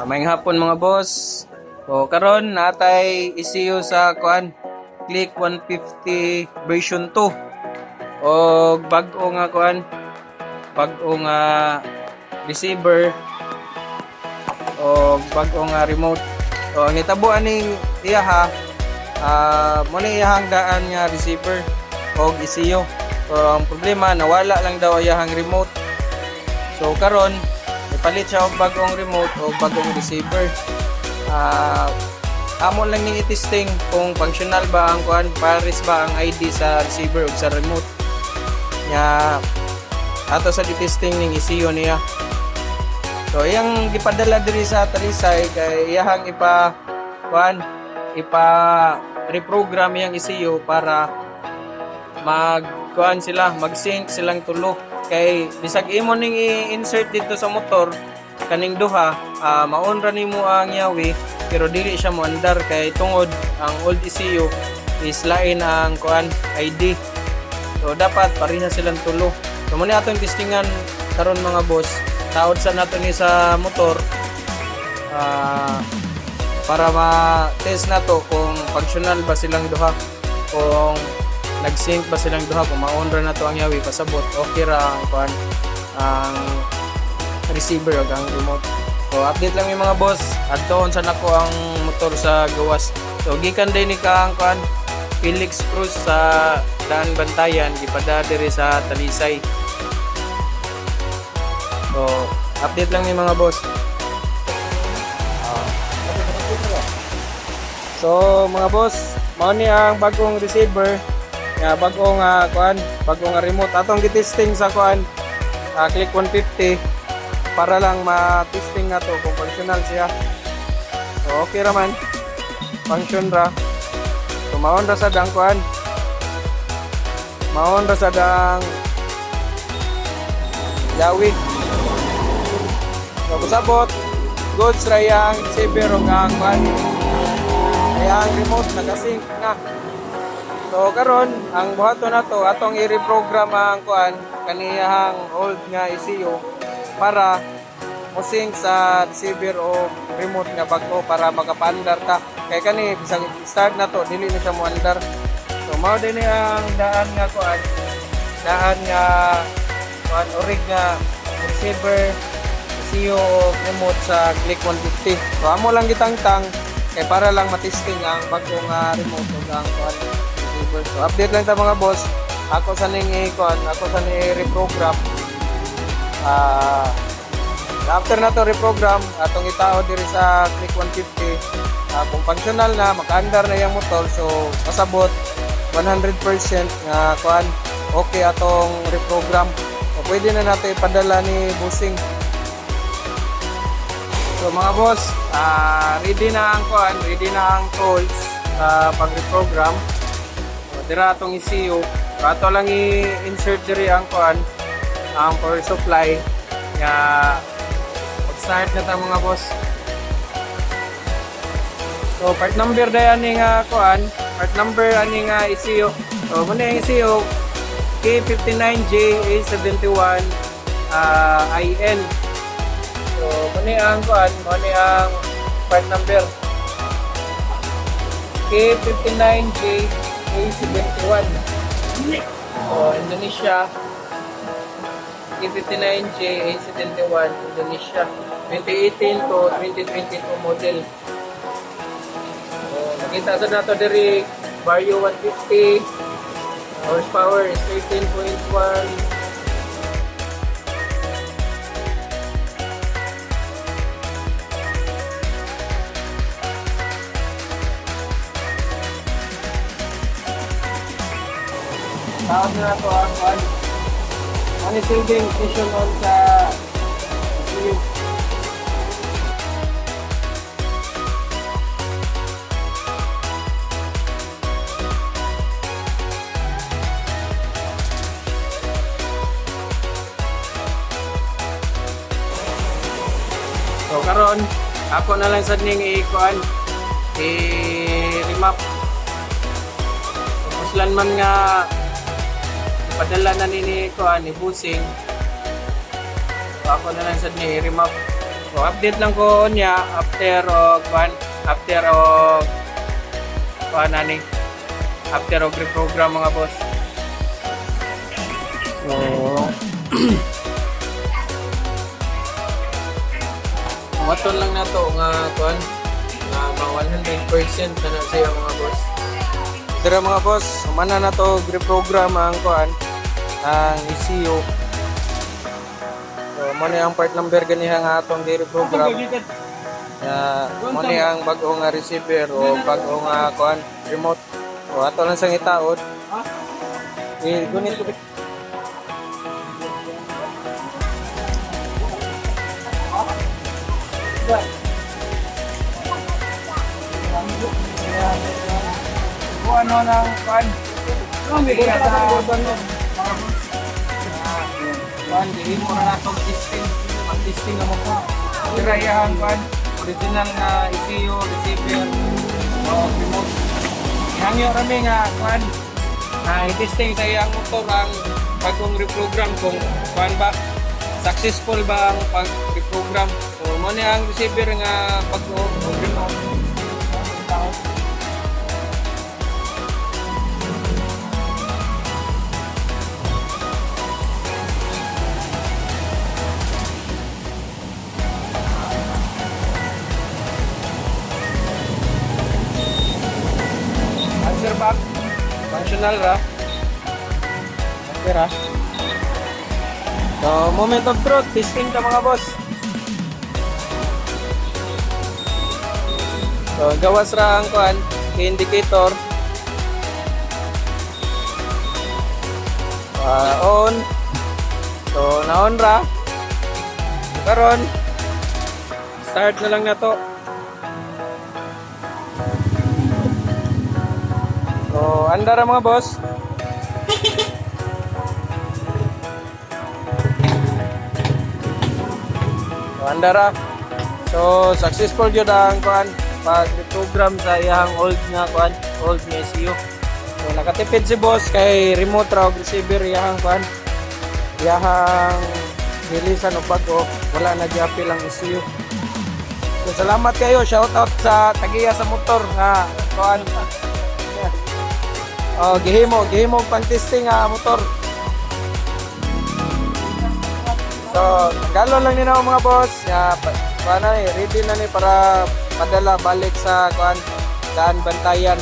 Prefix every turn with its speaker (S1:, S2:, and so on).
S1: Maayong hapon mga boss. O karon natay ECU sa kuan Click 150 version 2. O bag-o nga kuan, bag-o nga receiver o bag-o nga remote. O ang itabuan ning iya ha, mo ni iyahang daan nga receiver o ECU. So ang problema nawala lang daw iyahang remote. So karon ipalit siya og bagong remote o bagong receiver. Amo lang ning i-testing kung functional ba ang kuan, pares ba ang ID sa receiver ug sa remote. Nya ato sa testing ning ECU niya. So iyang gipadala diri sa Talisay kay iyahang reprogram yang ECU para mag-sync silang tulo. Kay bisag imo ning i-insert dito sa motor kaning duha, maunra nimo ang yawi pero dili siya mo andar kay tungod ang old ECU is lain ang ID. So dapat pareha silang tulo. So muna atong testingan karon mga boss. Taod sa nato ni sa motor para ma-test nato kung functional ba silang duha, kung nag-sync ba silang duha, kung maunra na to ang yawi pasabot okay ra ang receiver o ang remote. So update lang yung mga boss, adtoon sa nako ang motor sa gawas. So gikan din ni ka ang Felix Cruz sa Daan Bantayan, gipada diri sa Talisay. So update lang yung mga boss. So mga boss, mao ni ang bagong receiver, bagong remote atong gitesting sa Click 150 para lang ma-testing na to kung functional siya. So okay ra man, function ra. So maon ra sa dang yawi. So kusabot goods ra yang receiver ug ang kaya ang remote naka-sync na. So karon ang buhaton nato atong i-reprogram ang kaniyang old nga ECU para mo-sync sa receiver o remote nga bago para makapaandar ta. Kay kani bisag start na to dili na siya mo andar. So mao din ang daan nga orig nga receiver ECU o remote sa Click 150. So amo lang gitangtang kay para lang matesting ang bagong remote o ang receiver. So update lang ta mga boss. Ako sa ning reprogram. After na to reprogram, atong itao diri sa Click 150. Kung functional na, maka-andar na yung motor, so pasabot 100% nga okay atong reprogram. So pwede na natin ipadala ni Busing. So mga boss, ready na ang tools sa pag-reprogram. So dira atong ECU. So ato lang i-insert diri ang ang power supply nga mag-start na ta mga boss. So part number ani nga part number ani nga ECU. So muna yung ECU K59J A71 IN. So muna ang part number K59J A71. So Indonesia K59J A71 Indonesia 2018 to 2022 model. So nakita sa nato diri Vario 150, horsepower is 13.1. Tawag na to ang silbing station on sa ECU. So karon ako na lang sad ning i-remap. Puslan man nga padala na ni Busing. So ako na lang sad ni i-remap. So update lang ko niya after og nani after og reprogram mga boss. So maton lang na to nga kuan nga mga 100% na na siya mga boss. Tara mga boss, mana na to reprogram ang kuan ang ECU. So mo ni ang part number ganiha nga atong reprogram. Mo ni ang bag-o nga receiver o bag-o nga kuan remote. So ato lang sang itaod. Gunit ko ano ng pan? Kaya sa pan, hindi mo na itong testing. Mag-testing naman po. Tirayahan pan, original na ECU, receiver, o remote. Ihangyo kami nga pan, i-testing sa iyang motor ang bagong reprogram kung pan ba, successful ba ang pag-reprogram. So, mo niya ang receiver nga pag-remote. Answer back. Functional ra. Okay ra. So, moment of truth. Testing ka mga boss. So, gawas ra ang kuan, indicator. On. So, na-on ra. Karon, start na lang na to. So, anda ra mga boss. So, anda ra. So, successful yun ang kuan pag-reprogram sa iyang old nga kuan, old nga ECU. So, nakatipid si boss kay remote raw receiver iyang kuan. Iyang nilisan o bago, wala na diapil ang ECU. So, salamat kayo, shout out sa tagiya sa motor nga kuan. Oh, gihimo pang testing nga motor. So, galon lang nila mga boss. Ready na ni para padala balik sa kuan daan bantayan.